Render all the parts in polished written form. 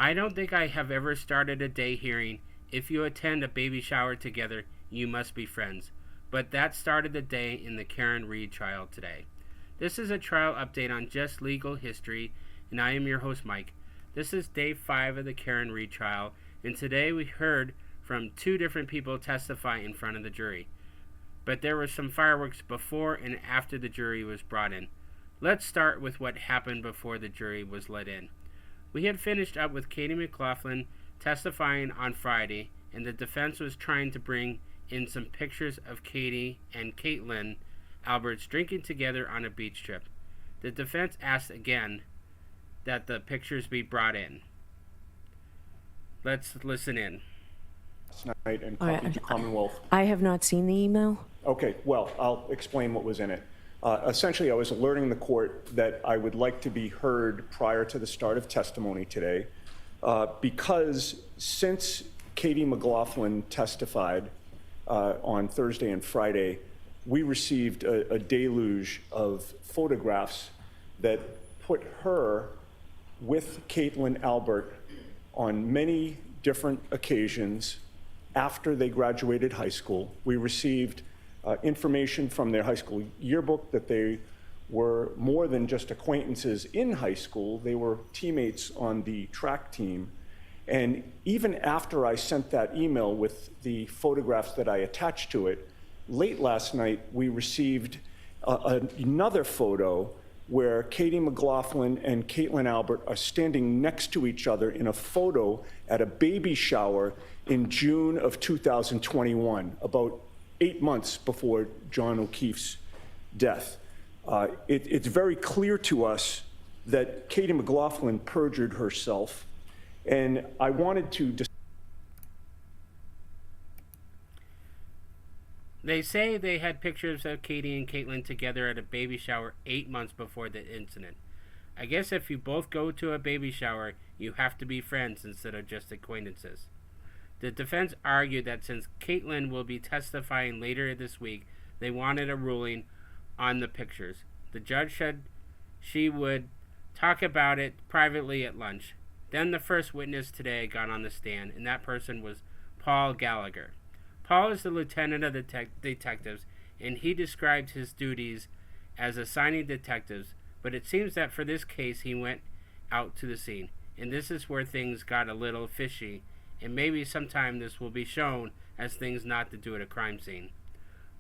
I don't think I have ever started a day hearing, if you attend a baby shower together, you must be friends. But that started the day in the Karen Reed trial today. This is a trial update on just legal history, and I am your host, Mike. This is day 5 of the Karen Reed trial, and today we heard from 2 different people testify in front of the jury. But there was some fireworks before and after the jury was brought in. Let's start with what happened before the jury was let in. We had finished up with Katie McLaughlin testifying on Friday, and the defense was trying to bring in some pictures of Katie and Caitlin Alberts drinking together on a beach trip. The defense asked again that the pictures be brought in. Let's listen in. Night and copied to Commonwealth. I have not seen the email. Okay, well, I'll explain what was in it. Essentially, I was alerting the court that I would like to be heard prior to the start of testimony today because since Katie McLaughlin testified on Thursday and Friday, we received a deluge of photographs that put her with Caitlin Albert on many different occasions after they graduated high school. We received information from their high school yearbook that they were more than just acquaintances in high school. They were teammates on the track team. And even after I sent that email with the photographs that I attached to it, late last night we received another photo where Katie McLaughlin and Caitlin Albert are standing next to each other in a photo at a baby shower in June of 2021, about 8 months before John O'Keefe's death. It's very clear to us that Katie McLaughlin perjured herself, and I wanted to They say they had pictures of Katie and Caitlin together at a baby shower 8 months before the incident. I guess if you both go to a baby shower, you have to be friends instead of just acquaintances. The defense argued that since Caitlin will be testifying later this week, they wanted a ruling on the pictures. The judge said she would talk about it privately at lunch. Then the first witness today got on the stand, and that person was Paul Gallagher. Paul is the lieutenant of the detectives, and he described his duties as assigning detectives, but it seems that for this case he went out to the scene, and this is where things got a little fishy, and maybe sometime this will be shown as things not to do at a crime scene.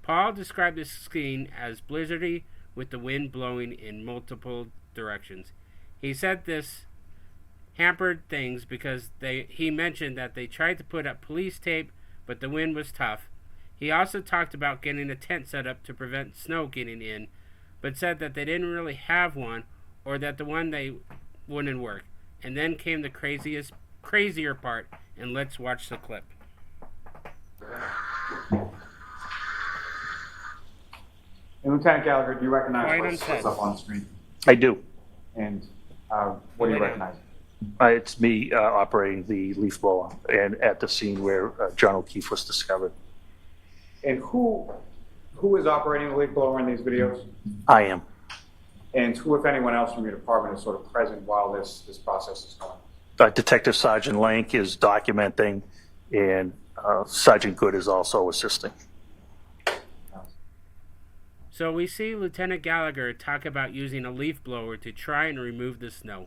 Paul described the scene as blizzardy with the wind blowing in multiple directions. He said this hampered things because he mentioned that they tried to put up police tape, but the wind was tough. He also talked about getting a tent set up to prevent snow getting in, but said that they didn't really have one, or that the one they wouldn't work. And then came the crazier part, and let's watch the clip. And Lieutenant Gallagher, do you recognize what's up on the screen? I do. And what do you recognize? It's me operating the leaf blower and at the scene where John O'Keefe was discovered. And who is operating the leaf blower in these videos? I am. And who, if anyone else from your department, is sort of present while this process is going? Detective Sergeant Lank is documenting, and Sergeant Good is also assisting. So we see Lieutenant Gallagher talk about using a leaf blower to try and remove the snow.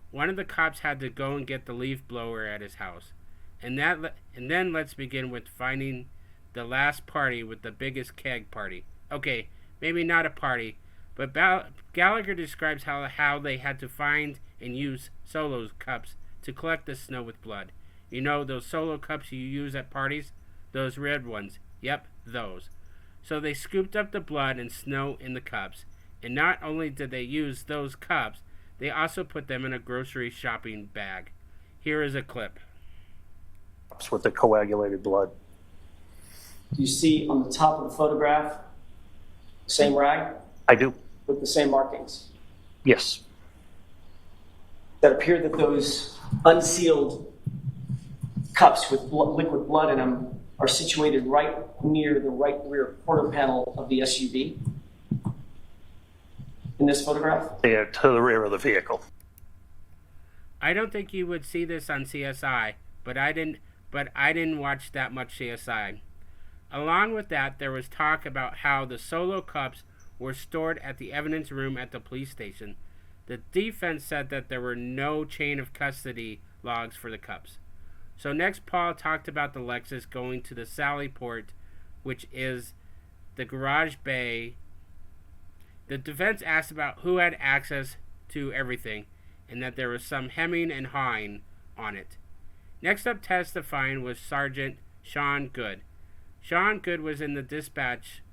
One of the cops had to go and get the leaf blower at his house. And then let's begin with finding the last party with the biggest keg party. Okay, maybe not a party, but Gallagher describes how they had to find and use solo cups to collect the snow with blood. You know, those solo cups you use at parties? Those red ones. Yep, those. So they scooped up the blood and snow in the cups, and not only did they use those cups, they also put them in a grocery shopping bag. Here is a clip. With the coagulated blood. Do you see on the top of the photograph the same rag? I do. With the same markings? Yes. That appear that those unsealed cups with liquid blood in them are situated right near the right rear quarter panel of the SUV in this photograph? They are to the rear of the vehicle. I don't think you would see this on CSI, but I didn't watch that much CSI. Along with that, there was talk about how the solo cups were stored at the evidence room at the police station. The defense said that there were no chain of custody logs for the cups. So next, Paul talked about the Lexus going to the Sally Port, which is the garage bay. The defense asked about who had access to everything, and that there was some hemming and hawing on it. Next up testifying was Sergeant Sean Good. Sean Good was in the dispatch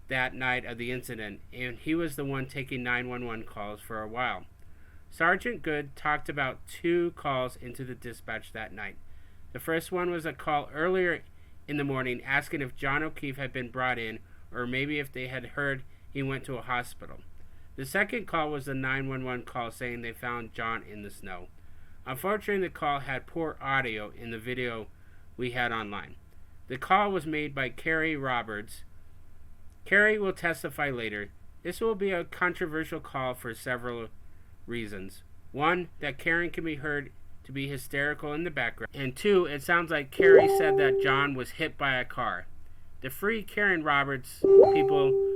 that night of the incident, and he was the one taking 911 calls for a while. Sergeant Good talked about 2 calls into the dispatch that night. The first one was a call earlier in the morning asking if John O'Keefe had been brought in, or maybe if they had heard he went to a hospital. The second call was a 911 call saying they found John in the snow. Unfortunately, the call had poor audio in the video we had online. The call was made by Carrie Roberts. Carrie will testify later. This will be a controversial call for several reasons. 1, that Karen can be heard to be hysterical in the background. And 2, it sounds like Carrie said that John was hit by a car. The Free Karen Roberts people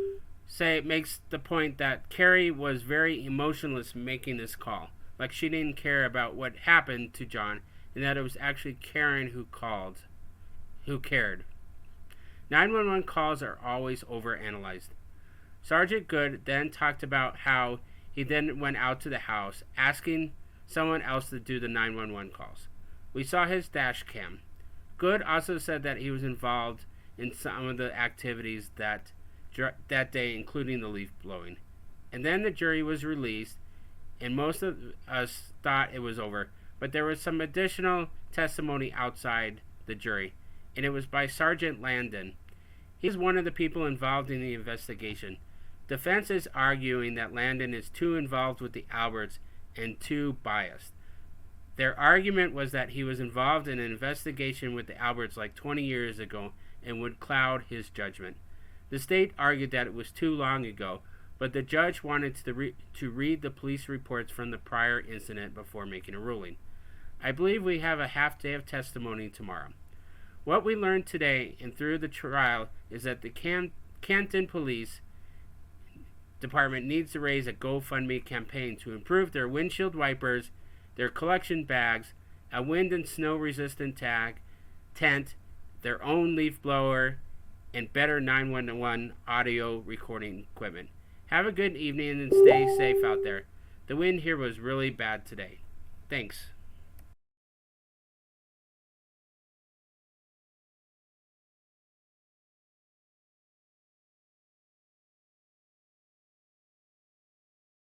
say it makes the point that Carrie was very emotionless making this call. Like she didn't care about what happened to John, and that it was actually Karen who cared. 911 calls are always overanalyzed. Sergeant Good then talked about how he then went out to the house, asking someone else to do the 911 calls. We saw his dash cam. Good also said that he was involved in some of the activities that day, including the leaf blowing. And then the jury was released, and most of us thought it was over, but there was some additional testimony outside the jury, and it was by Sergeant Landon. He is one of the people involved in the investigation. Defense is arguing that Landon is too involved with the Alberts and too biased. Their argument was that he was involved in an investigation with the Alberts like 20 years ago and would cloud his judgment. The state argued that it was too long ago, but the judge wanted to read the police reports from the prior incident before making a ruling. I believe we have a half day of testimony tomorrow. What we learned today and through the trial is that the Canton Police Department needs to raise a GoFundMe campaign to improve their windshield wipers, their collection bags, a wind and snow resistant tent, their own leaf blower, and better 911 audio recording equipment. Have a good evening and stay safe out there. The wind here was really bad today. Thanks.